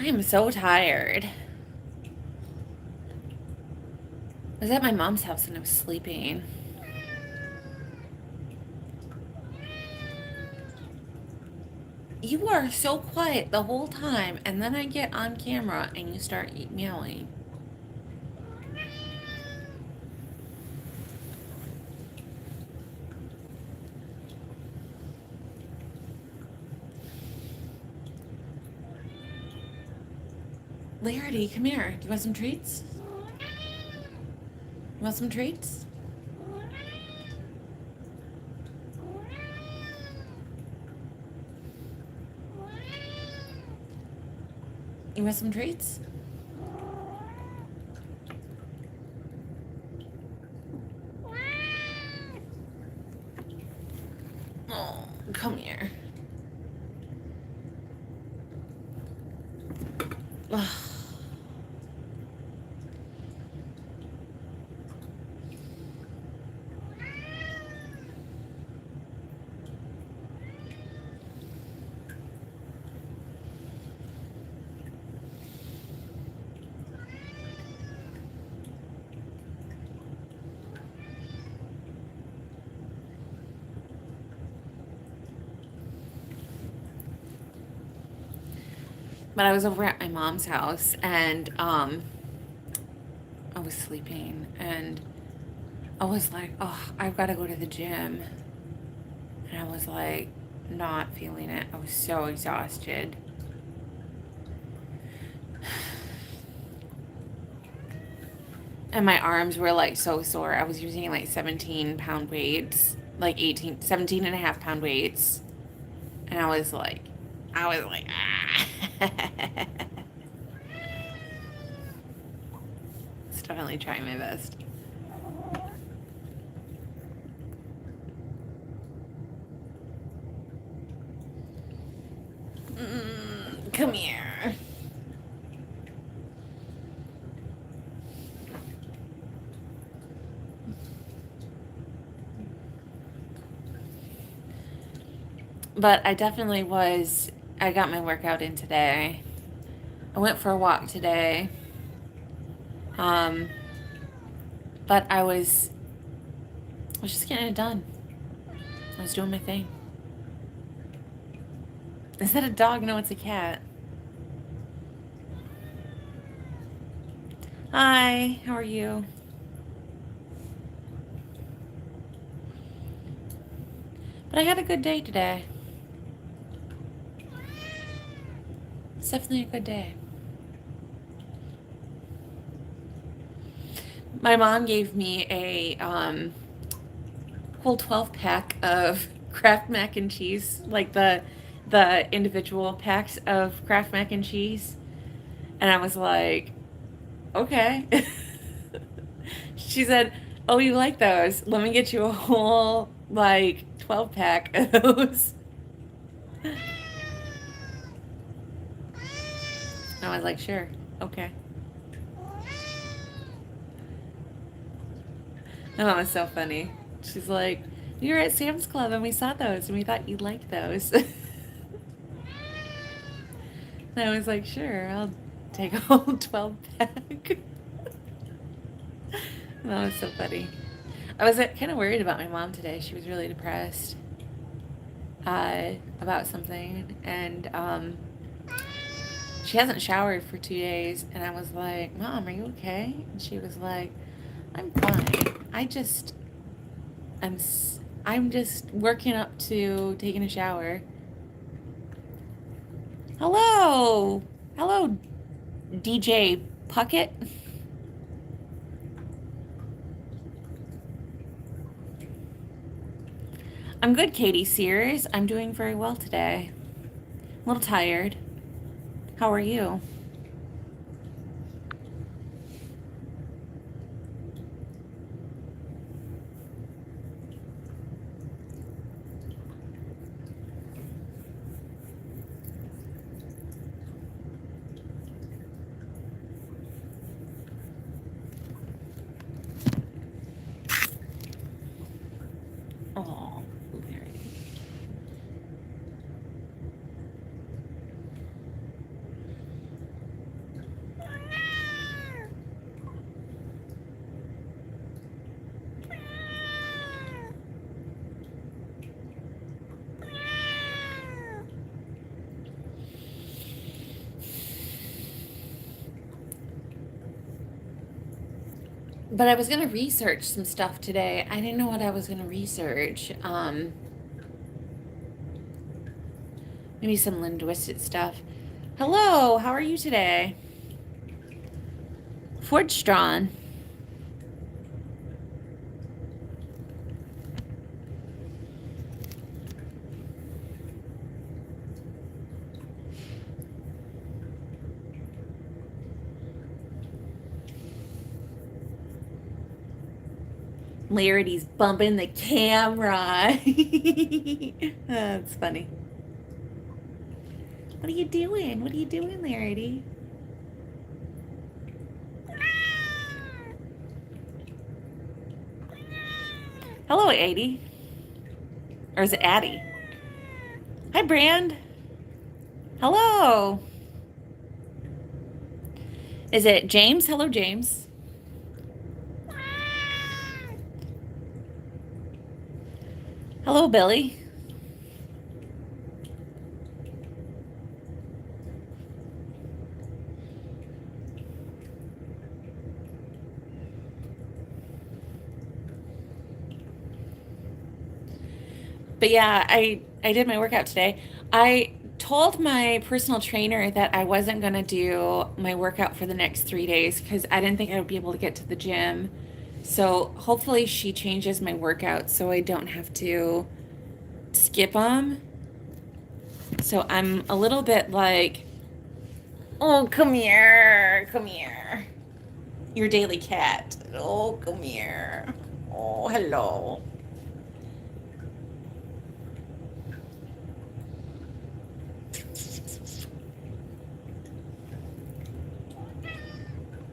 I am so tired. I was at my mom's house and I was sleeping. You are so quiet the whole time, and then I get on camera and you start meowing. Larry, come here. Do you want some treats? You want some treats? You want some treats? Oh, come here. Ugh. But I was over at my mom's house and I was sleeping and I was like, oh, I've got to go to the gym. And I was like, not feeling it. I was so exhausted. And my arms were like so sore. I was using like 17-pound weights, like 17.5-pound weights. And I was like, ah. It's definitely trying my best. Come here. But I definitely I got my workout in today. I went for a walk today. But I was just getting it done. I was doing my thing. Is that a dog? No, it's a cat. Hi, how are you? But I had a good day today. It's definitely a good day. My mom gave me a whole 12-pack of Kraft mac and cheese, like the individual packs of Kraft mac and cheese. And I was like, okay. She said, oh, you like those? Let me get you a whole, like, 12-pack of those. I was like, sure, okay. And that was so funny. She's like, we were at Sam's Club and we saw those and we thought you'd like those. And I was like, sure, I'll take a whole 12-pack. That was so funny. I was kind of worried about my mom today. She was really depressed about something. And she hasn't showered for 2 days. And I was like, Mom, are you okay? And she was like, I'm fine. I'm just working up to taking a shower. Hello. Hello, DJ Puckett. I'm good, Katie Sears. I'm doing very well today. A little tired. How are you? Oh, Blueberry. But I was gonna research some stuff today. I didn't know what I was gonna research. Maybe some linguistic stuff. Hello, how are you today? Fordstrawn. Larity's bumping the camera. That's funny. What are you doing? What are you doing, Larity? Hello, Adie. Or is it Addie? Hi, Brand. Hello. Is it James? Hello, James. Hello, Billy. But yeah, I did my workout today. I told my personal trainer that I wasn't going to do my workout for the next 3 days because I didn't think I would be able to get to the gym. So hopefully she changes my workout so I don't have to skip them. So I'm a little bit like, oh, come here, come here. Your daily cat. Oh, come here. Oh, hello.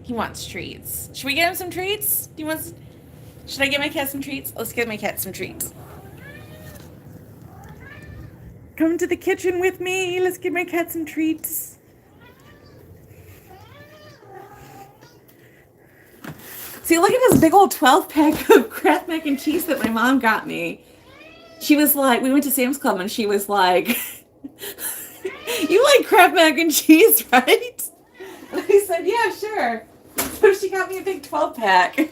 He wants treats. Should we get him some treats? Should I get my cat some treats? Let's get my cat some treats. Come to the kitchen with me. Let's get my cat some treats. See, look at this big old 12-pack of Kraft mac and cheese that my mom got me. She was like, we went to Sam's Club and she was like, you like Kraft mac and cheese, right? And I said, yeah, sure. So she got me a big 12-pack.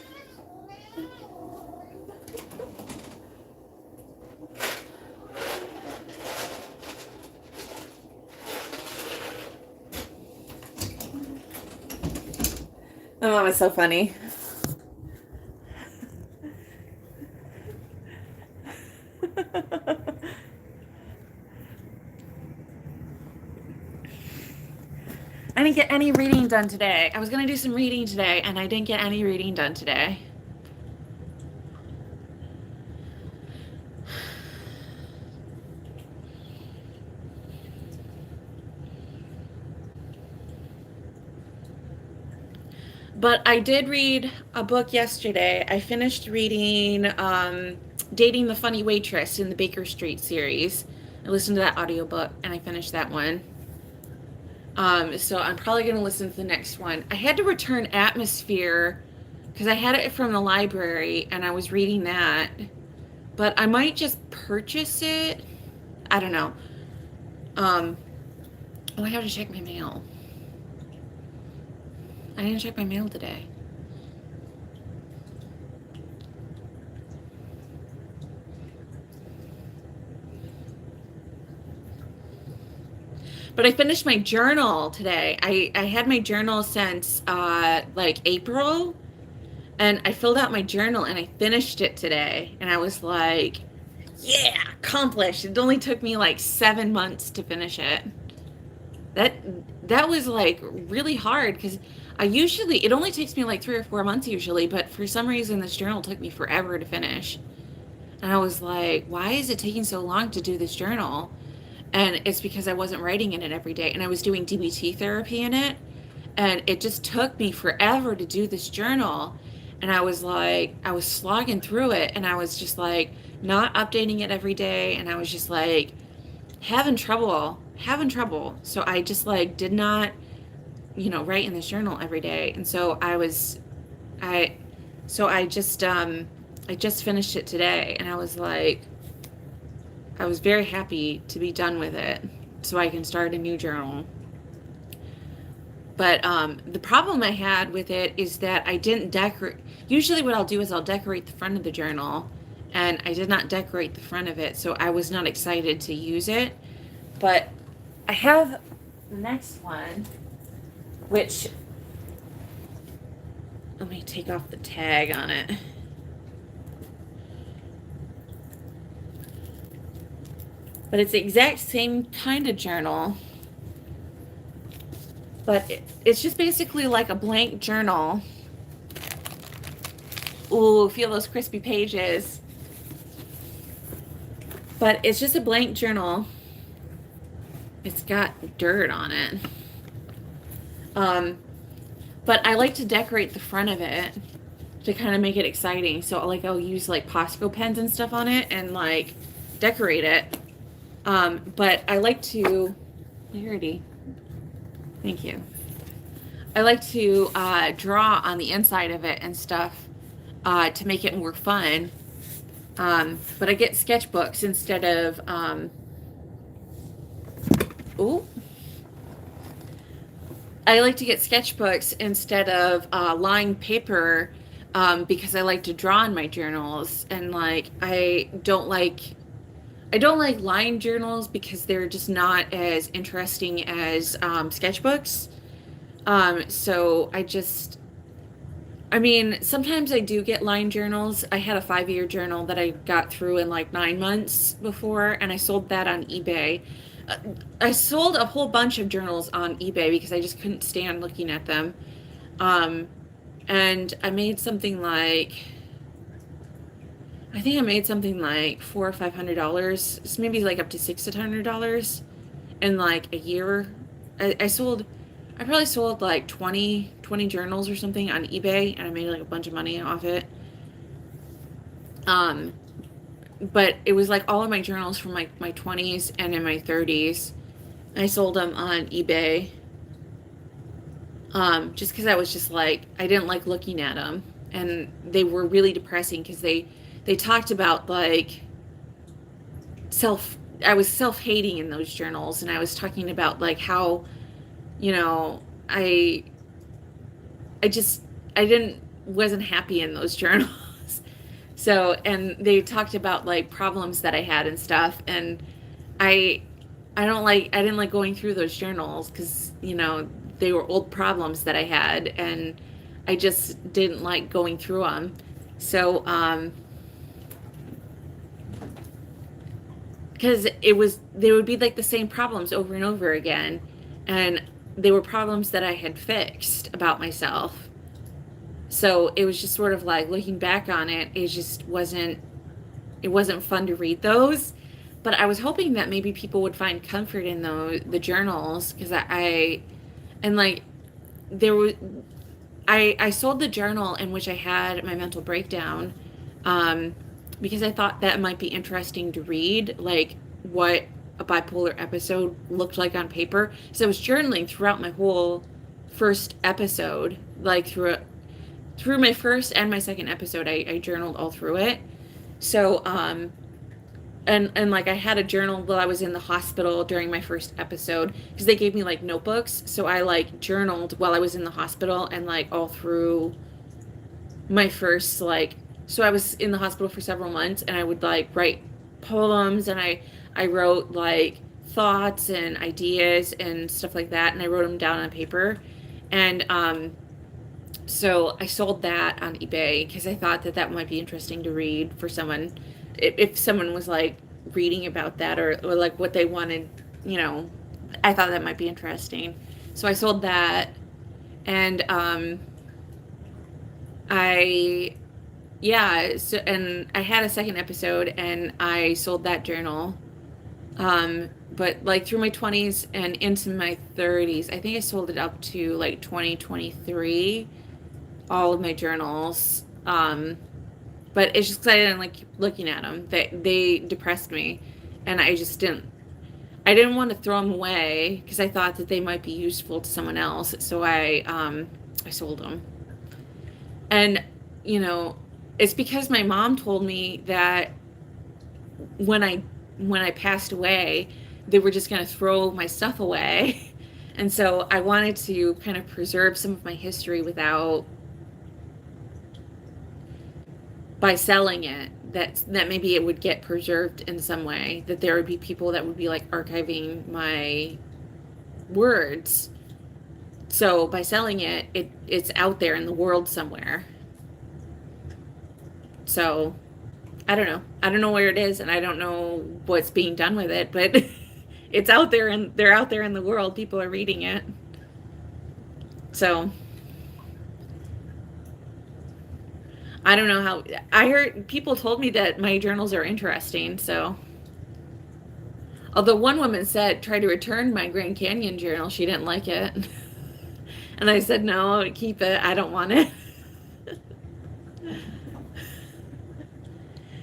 My mom is so funny. I didn't get any reading done today. I was going to do some reading today, and I didn't get any reading done today. But I did read a book yesterday. I finished reading Dating the Funny Waitress in the Baker Street series. I listened to that audiobook, and I finished that one. So I'm probably going to listen to the next one. I had to return Atmosphere because I had it from the library and I was reading that. But I might just purchase it. I don't know. Oh, I have to check my mail. I didn't check my mail today. But I finished my journal today. I had my journal since like April, and I filled out my journal and I finished it today. And I was like, yeah, accomplished. It only took me like 7 months to finish it. That was like really hard because it only takes me like 3 or 4 months usually, but for some reason this journal took me forever to finish. And I was like, why is it taking so long to do this journal? And it's because I wasn't writing in it every day, and I was doing DBT therapy in it, and it just took me forever to do this journal. And I was like, I was slogging through it, and I was just like not updating it every day, and I was just like having trouble. So I just like did not, write in this journal every day. And so I just finished it today, and I was like, I was very happy to be done with it so I can start a new journal. But the problem I had with it is that I didn't decorate. Usually, what I'll do is I'll decorate the front of the journal, and I did not decorate the front of it, so I was not excited to use it. But I have the next one, which, let me take off the tag on it. But it's the exact same kind of journal. But it's just basically like a blank journal. Ooh, feel those crispy pages. But it's just a blank journal. It's got dirt on it. But I like to decorate the front of it to kind of make it exciting. So I'll use like Posco pens and stuff on it and like decorate it. But I like to, Clarity. Thank you. I like to draw on the inside of it and stuff to make it more fun. But I get sketchbooks instead of, I like to get sketchbooks instead of lined paper because I like to draw in my journals, and like I don't like lined journals because they're just not as interesting as sketchbooks. So sometimes I do get lined journals. I had a 5-year journal that I got through in like 9 months before, and I sold that on eBay. I sold a whole bunch of journals on eBay because I just couldn't stand looking at them. And I made something like, I think I made something like $400 or $500. It's maybe like up to $600 in like a year. I probably sold like 20 journals or something on eBay, and I made like a bunch of money off it. But it was like all of my journals from like my 20s and in my 30s. I sold them on eBay. Just because I was just like, I didn't like looking at them, and they were really depressing because they talked about like I was self-hating in those journals, and I was talking about like how, I wasn't happy in those journals. So, and they talked about like problems that I had and stuff, and I didn't like going through those journals because, they were old problems that I had, and I just didn't like going through them. So, because they would be like the same problems over and over again, and they were problems that I had fixed about myself. So it was just sort of like, looking back on it, it wasn't fun to read those. But I was hoping that maybe people would find comfort in the journals, because I sold the journal in which I had my mental breakdown, because I thought that might be interesting to read, like what a bipolar episode looked like on paper. So I was journaling throughout my whole first episode, like through my first and my second episode, I journaled all through it. So, and like I had a journal while I was in the hospital during my first episode, because they gave me like notebooks. So I like journaled while I was in the hospital, and like all through my first, so I was in the hospital for several months, and I would like write poems, and I wrote like thoughts and ideas and stuff like that, and I wrote them down on paper. And, so I sold that on eBay because I thought that might be interesting to read for someone, if someone was like reading about that, or like what they wanted, I thought that might be interesting. So I sold that, and and I had a second episode, and I sold that journal. But like through my 20s and into my 30s, I think I sold it up to like 2023, all of my journals. But it's just because I didn't like looking at them. They depressed me, and I didn't want to throw them away because I thought that they might be useful to someone else. So I sold them. And, it's because my mom told me that when I passed away, they were just going to throw my stuff away. And so I wanted to kind of preserve some of my history without, by selling it, that maybe it would get preserved in some way, that there would be people that would be like archiving my words. So by selling it, it's out there in the world somewhere. So I don't know. I don't know where it is, and I don't know what's being done with it, but it's out there, and they're out there in the world. People are reading it. So I don't know how. I heard people told me that my journals are interesting. So, although one woman said tried to return my Grand Canyon journal, she didn't like it, and I said no, keep it. I don't want it.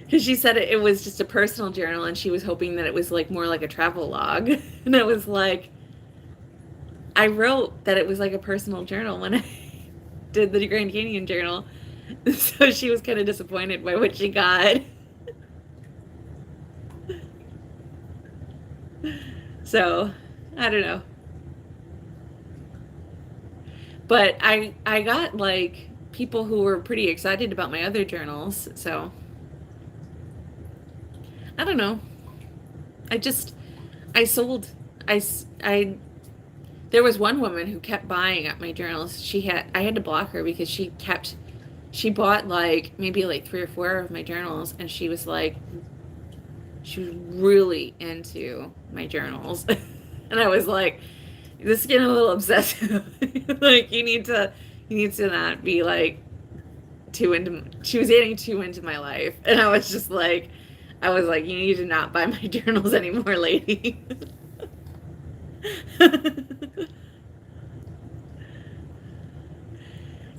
Because she said it was just a personal journal, and she was hoping that it was like more like a travel log. And it was like, I wrote that it was like a personal journal when I did the Grand Canyon journal. So she was kind of disappointed by what she got. So I don't know. But I got like people who were pretty excited about my other journals. So I don't know. I just I sold I there was one woman who kept buying up my journals. I had to block her because she bought like maybe like 3 or 4 of my journals, and she was really into my journals. And I was like, this is getting a little obsessive. Like you need to not be like too into, she was getting too into my life. And I was like, you need to not buy my journals anymore, lady.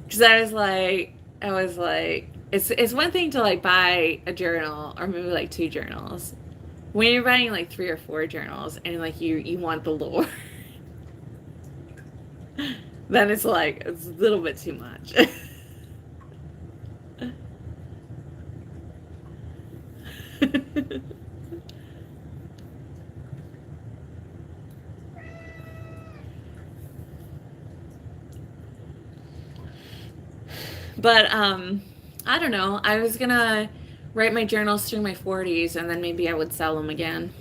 Because I was like, it's one thing to like buy a journal or maybe like 2 journals. When you're buying like 3 or 4 journals and like you want the lore, then it's like it's a little bit too much. But I don't know. I was gonna write my journals through my 40s, and then maybe I would sell them again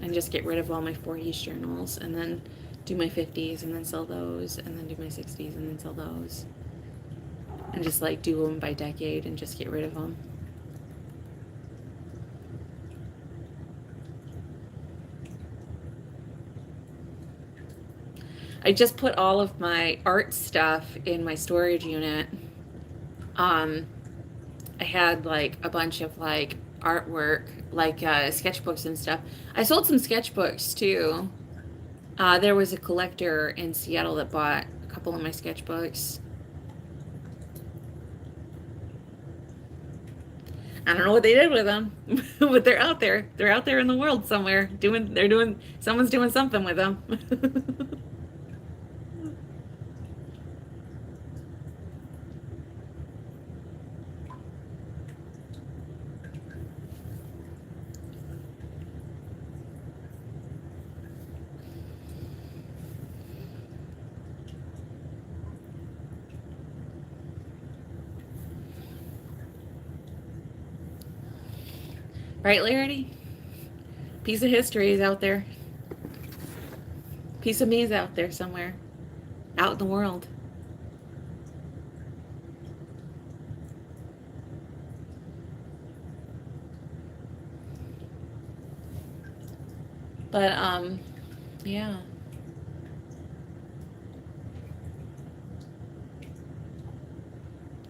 and just get rid of all my 40s journals, and then do my 50s and then sell those, and then do my 60s and then sell those, and just like do them by decade and just get rid of them. I just put all of my art stuff in my storage unit. um I had like a bunch of like artwork, like sketchbooks and stuff. I sold some sketchbooks too. There was a collector in Seattle that bought a couple of my sketchbooks. I don't know what they did with them, but they're out there. They're out there in the world somewhere. Someone's doing something with them. Right, Larry? Piece of history is out there. Piece of me is out there somewhere, out in the world. But yeah.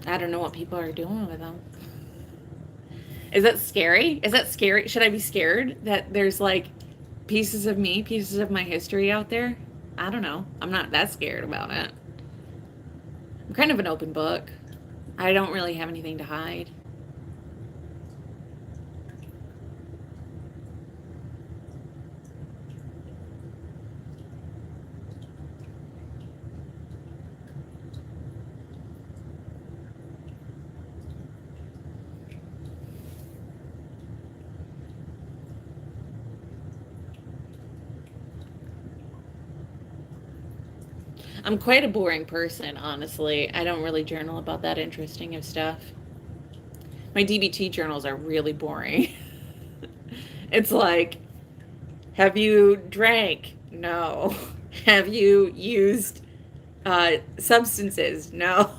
I don't know what people are doing with them. Is that scary? Is that scary? Should I be scared that there's like pieces of me, pieces of my history out there? I don't know. I'm not that scared about it. I'm kind of an open book. I don't really have anything to hide. I'm quite a boring person, honestly. I don't really journal about that interesting of stuff. My DBT journals are really boring. It's like, have you drank? No. Have you used substances? No.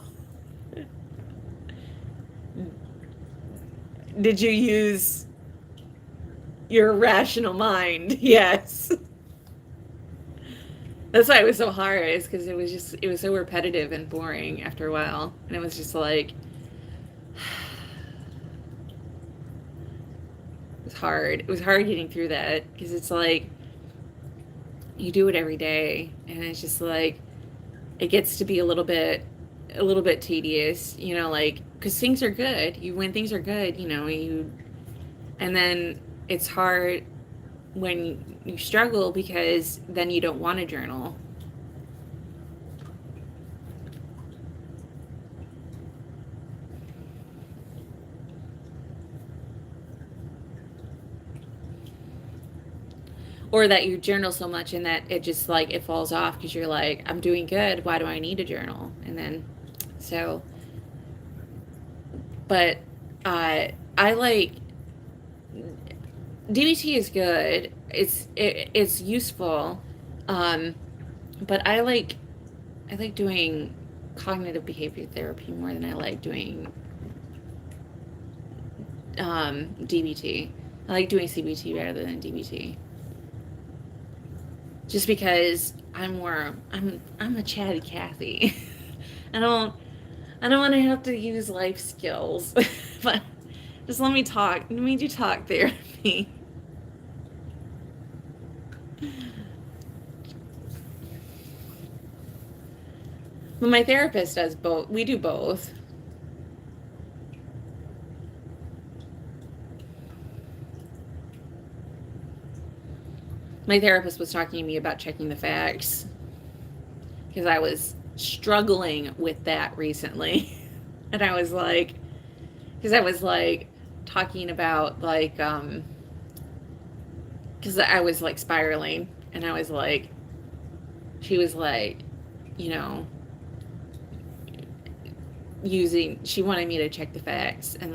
Did you use your rational mind? Yes. That's why it was so hard, is because it was so repetitive and boring after a while. And it was just like, it was hard. It was hard getting through that because it's like, you do it every day and it's just like, it gets to be a little bit tedious, you know, like, because things are good. When things are good, you know, and then it's hard when you struggle because then you don't want to journal. Or that you journal so much and that it just like it falls off because you're like, I'm doing good, why do I need to journal? And then so but I like DBT is good. It's useful. Um but I like doing cognitive behavior therapy more than I like doing DBT. I like doing CBT rather than DBT. Just because I'm a chatty Cathy. I don't I don't want to have to use life skills. But just let me talk. Let me do talk therapy. But my therapist does both. We do both. My therapist was talking to me about checking the facts because I was struggling with that recently. And I was like, because I was like talking about like, because I was like spiraling and I was like, she was like, you know, she wanted me to check the facts and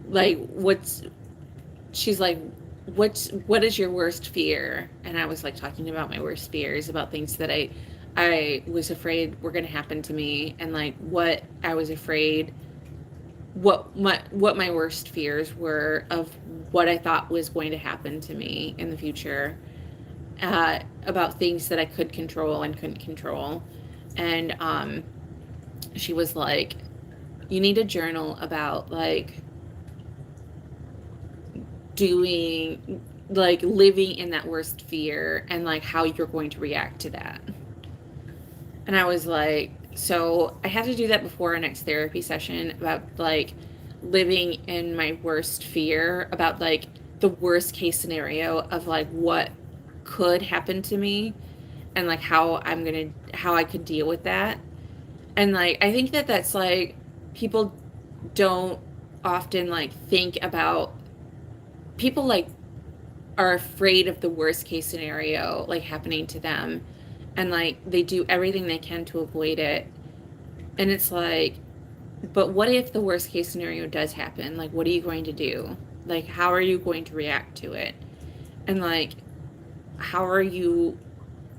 what's, she's like, what is your worst fear? And I was like talking about my worst fears, about things that I was afraid were going to happen to me, and like what I was afraid, what my worst fears were of what I thought was going to happen to me in the future, about things that I could control and couldn't control. And she was like, you need to journal about like doing like living in that worst fear and like how you're going to react to that. And I was like, so I have to do that before our next therapy session, about like living in my worst fear, about like the worst case scenario of like what could happen to me and like how I could deal with that. And like I think that that's like, people don't often like think about, people like are afraid of the worst case scenario like happening to them, and like they do everything they can to avoid it. And it's like, but what if the worst case scenario does happen? Like, what are you going to do? Like, how are you going to react to it? And like,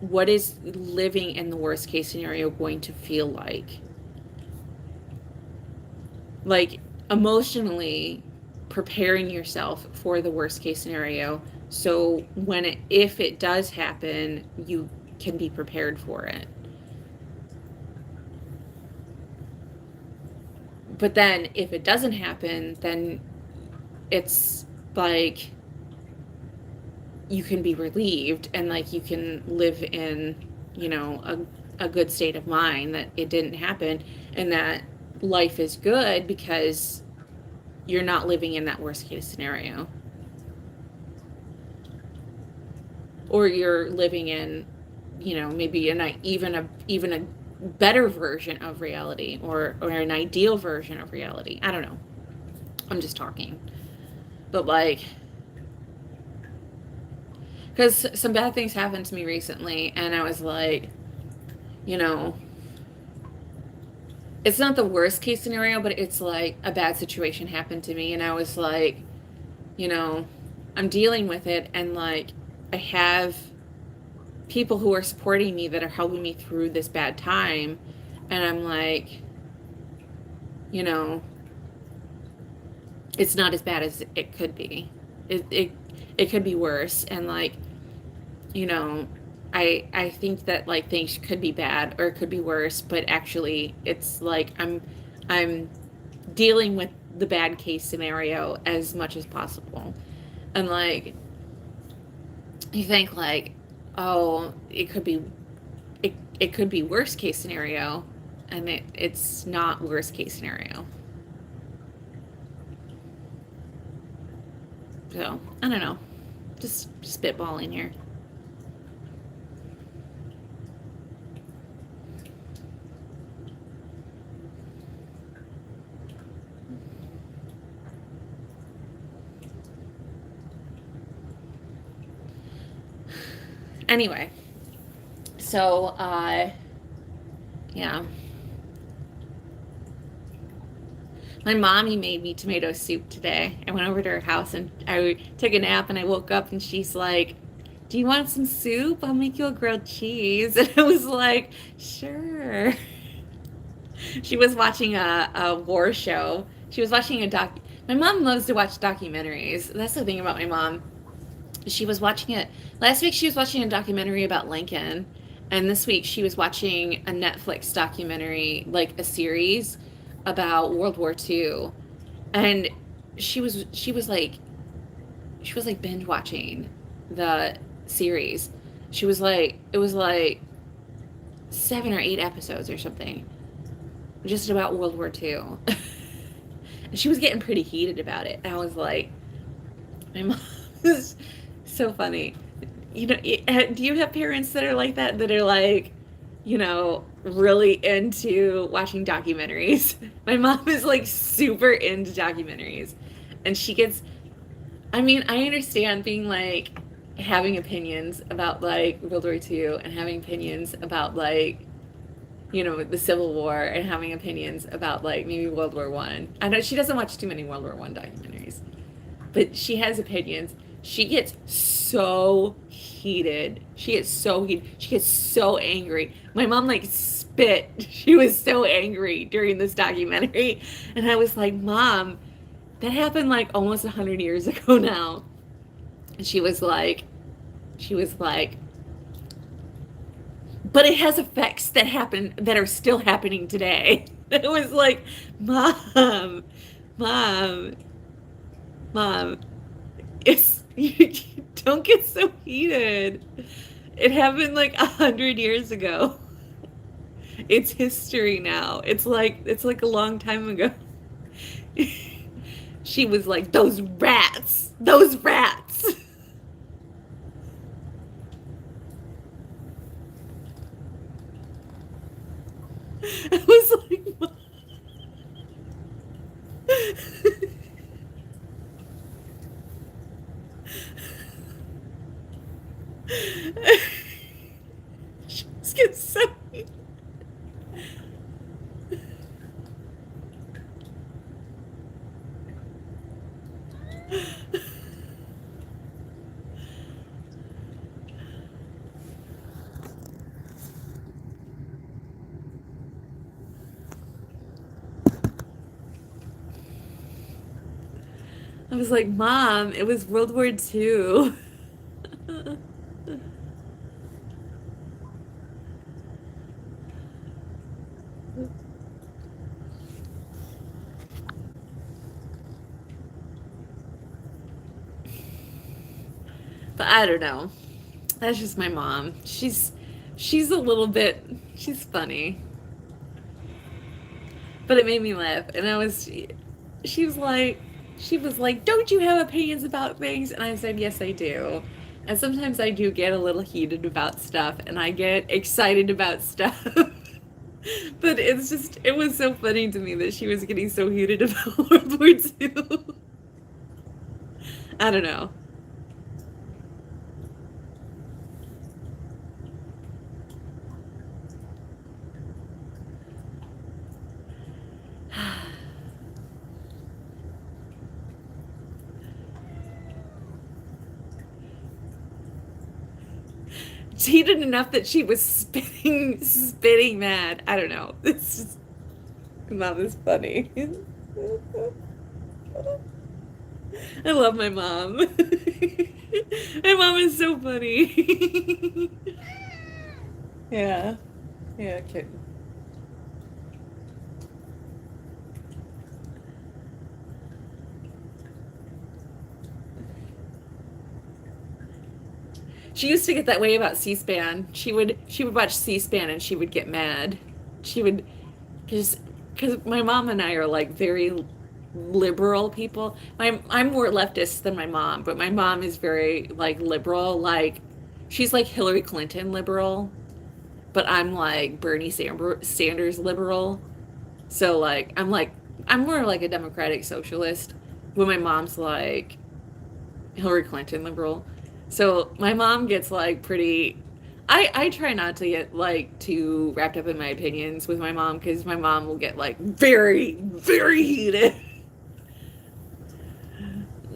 what is living in the worst case scenario going to feel like? Like, emotionally preparing yourself for the worst case scenario, so if it does happen, you can be prepared for it. But then if it doesn't happen, then it's like you can be relieved and like you can live in, you know, a good state of mind that it didn't happen, and that life is good because you're not living in that worst case scenario. Or you're living in, you know, maybe even a better version of reality, or an ideal version of reality. I don't know. I'm just talking. But like, because some bad things happened to me recently, and I was like, you know, it's not the worst case scenario, but it's like a bad situation happened to me, and I was like, you know, I'm dealing with it, and like I have people who are supporting me that are helping me through this bad time, and I'm like, you know, it's not as bad as it could be. It could be worse, and like, you know, I think that like things could be bad or it could be worse, but actually it's like I'm dealing with the bad case scenario as much as possible. And like you think like, oh, it could be worst case scenario, and it's not worst case scenario. So I don't know. Just spitballing here. Anyway, so yeah. My mommy made me tomato soup today. I went over to her house and I took a nap and I woke up and she's like, "Do you want some soup? I'll make you a grilled cheese." And I was like, "Sure." She was watching a war show. She was watching a doc. My mom loves to watch documentaries. That's the thing about my mom. She was watching it last week. She was watching a documentary about Lincoln, and this week she was watching a Netflix documentary, like a series about World War II. And she was like binge watching the series. She was like it was like 7 or 8 episodes or something, just about World War II. And she was getting pretty heated about it. And I was like, my mom is so funny. You know, do you have parents that are like that are like, you know, really into watching documentaries? My mom is like super into documentaries. And she gets, I mean, I understand being like having opinions about like World War II and having opinions about like, you know, the Civil War and having opinions about like maybe World War One. I know she doesn't watch too many World War One documentaries, but she has opinions. She gets so heated. She gets so heated. She gets so angry. My mom like spit. She was so angry during this documentary, and I was like, "Mom, that happened like almost 100 years ago now." And she was like, but it has effects that happen that are still happening today. It was like, mom, mom, mom, it's you don't get so heated. It happened like 100 years ago. It's history now. It's like a long time ago. She was like, those rats, those rats. I was like, "Mom." She just gets so. I was like, Mom, it was World War II. But I don't know. That's just my mom. She's a little bit she's funny. But it made me laugh. And she was like "Don't you have opinions about things?" And I said, "Yes, I do." And sometimes I do get a little heated about stuff and I get excited about stuff. But it was so funny to me that she was getting so heated about World War II. I don't know. heated enough that she was spitting mad. I don't know. It's just not as funny. I love my mom. My mom is so funny. Yeah. Yeah, kitten. She used to get that way about C-SPAN. She would watch C-SPAN and she would get mad. She would, because my mom and I are like very liberal people. I'm more leftist than my mom, but my mom is very like liberal. Like she's like Hillary Clinton liberal, but I'm like Bernie Sanders liberal. So like I'm more like a democratic socialist, but my mom's like Hillary Clinton liberal. So my mom gets like pretty. I try not to get like too wrapped up in my opinions with my mom because my mom will get like very, very heated.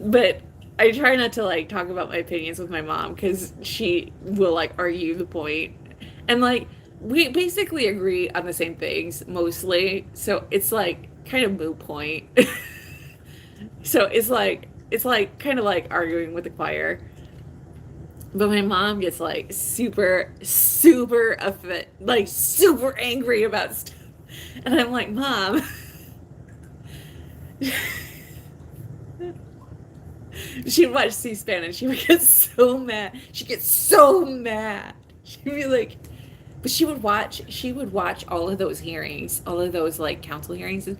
But I try not to like talk about my opinions with my mom because she will like argue the point. And like we basically agree on the same things mostly. So it's like kind of moot point. So it's like kind of like arguing with the choir. But my mom gets like super, super like super angry about stuff. And I'm like, Mom, she'd watch C-SPAN and she would get so mad. She'd get so mad. She'd be like, but she would watch all of those hearings, all of those like council hearings. And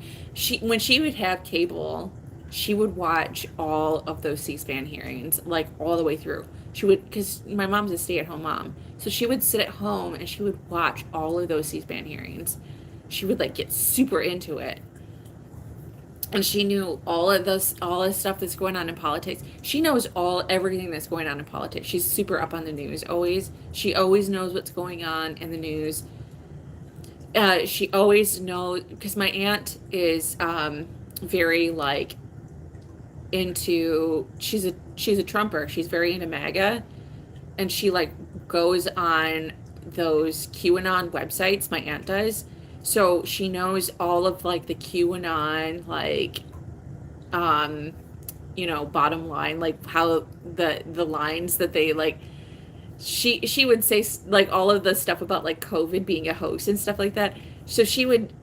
when she would have cable, she would watch all of those C-SPAN hearings, like all the way through. She would, because my mom's a stay-at-home mom, so she would sit at home and she would watch all of those C-SPAN hearings. She would like get super into it, and she knew all this stuff that's going on in politics. She knows everything that's going on in politics. She's super up on the news. She always knows what's going on in the news. She always knows because my aunt is very like into she's a Trumper. She's very into MAGA, and she like goes on those QAnon websites. My aunt does, so she knows all of like the QAnon like bottom line, like how the lines that they like. She would say like all of the stuff about like COVID being a hoax and stuff like that. So she would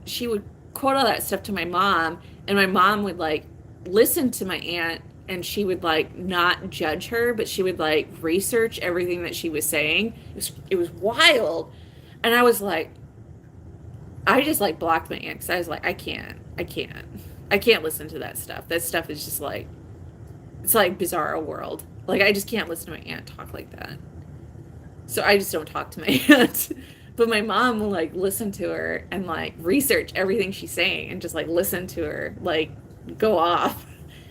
quote all that stuff to my mom, and my mom would like listen to my aunt, and she would like not judge her, but she would like research everything that she was saying. It was wild. And I was like, I just like blocked my aunt because I was like, I can't listen to that stuff. That stuff is just like, it's like bizarro world. Like I just can't listen to my aunt talk like that. So I just don't talk to my aunt. But my mom will like listen to her and like research everything she's saying and just like listen to her like go off.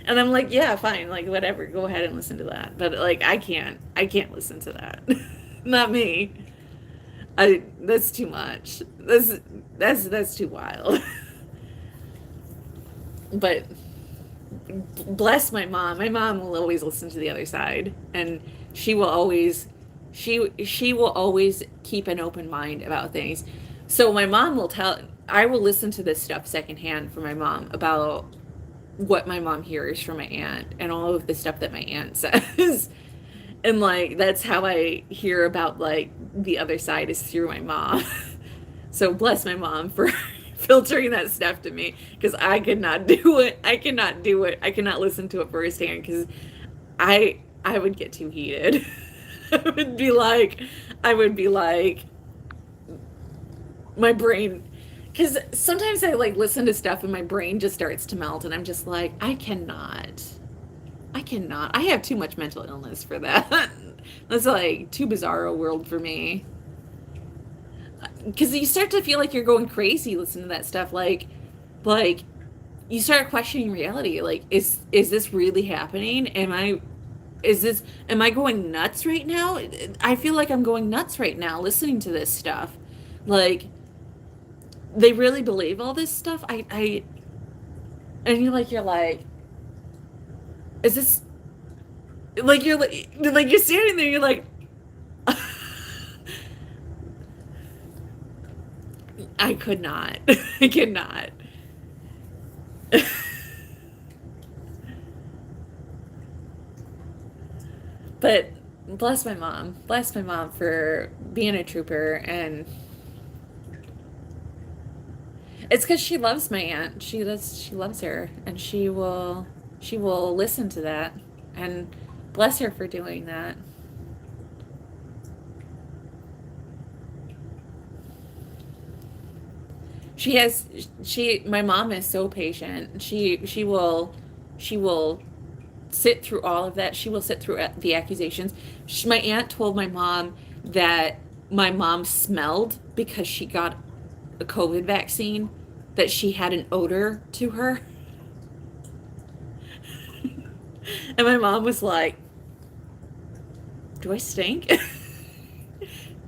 And I'm like, yeah, fine, like whatever, go ahead and listen to that. But like I can't listen to that. Not me. That's too much. That's too wild. But bless my mom. My mom will always listen to the other side, and she will always keep an open mind about things. So my mom will tell I will listen to this stuff secondhand from my mom about what my mom hears from my aunt and all of the stuff that my aunt says. And like that's how I hear about like the other side is through my mom. So bless my mom for filtering that stuff to me because I could not do it. I cannot do it. I cannot listen to it firsthand because I would get too heated. I would be like my brain, because sometimes I like listen to stuff and my brain just starts to melt and I'm just like, I have too much mental illness for that. That's like too bizarre a world for me. Because you start to feel like you're going crazy listening to that stuff. Like you start questioning reality. Like, is this really happening? Am I going nuts right now? I feel like I'm going nuts right now listening to this stuff. Like, they really believe all this stuff. And you're like, is this, like, you're standing there, you're like, I could not. I could not. But bless my mom. Bless my mom for being a trooper, and it's because she loves my aunt. She loves her, and she will listen to that. And bless her for doing that. My mom is so patient. She will sit through all of that. She will sit through the accusations. My aunt told my mom that my mom smelled because she got a COVID vaccine, that she had an odor to her. And my mom was like, "Do I stink?"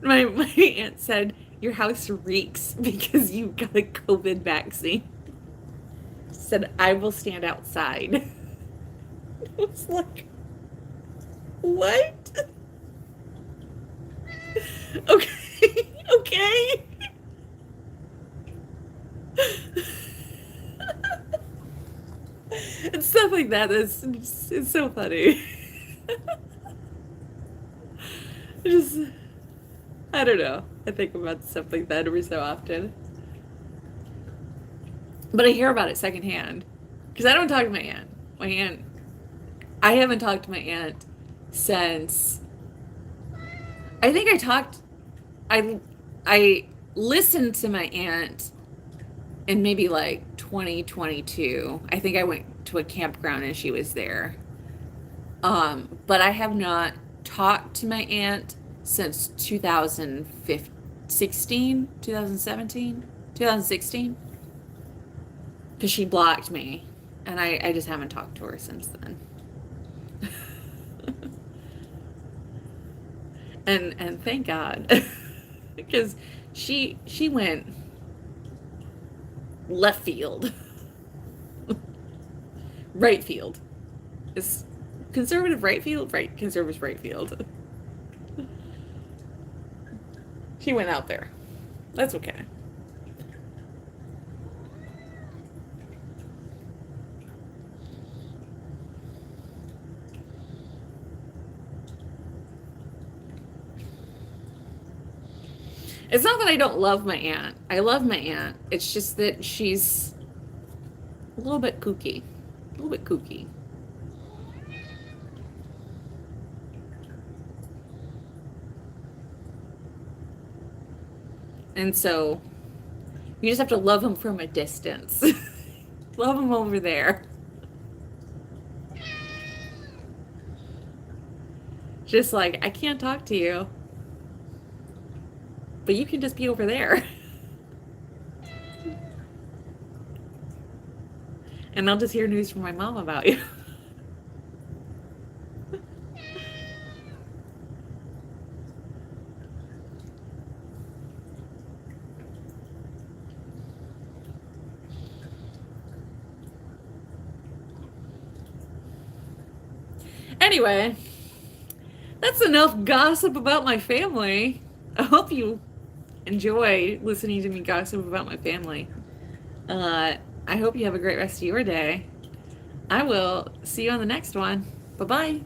My aunt said, "Your house reeks because you got a COVID vaccine." She said, "I will stand outside." I was like, "What?" Okay, okay. And stuff like that is it's so funny. Just I don't know. I think about stuff like that every so often. But I hear about it secondhand. Because I don't talk to my aunt. My aunt I haven't talked to my aunt since I think I I listened to my aunt in maybe like 2022. I think I went to a campground and she was there. But I have not talked to my aunt since 2016, 2017, 2016, because she blocked me, and I just haven't talked to her since then. And thank God, because she went left field, right field. Is conservative right field, right conservative right field. She went out there. That's okay. It's not that I don't love my aunt. I love my aunt. It's just that she's a little bit kooky. A little bit kooky. And so you just have to love them from a distance. Love them over there. Just like, I can't talk to you, but you can just be over there. And I'll just hear news from my mom about you. Anyway, that's enough gossip about my family. I hope you enjoy listening to me gossip about my family. I hope you have a great rest of your day. I will see you on the next one. Bye bye.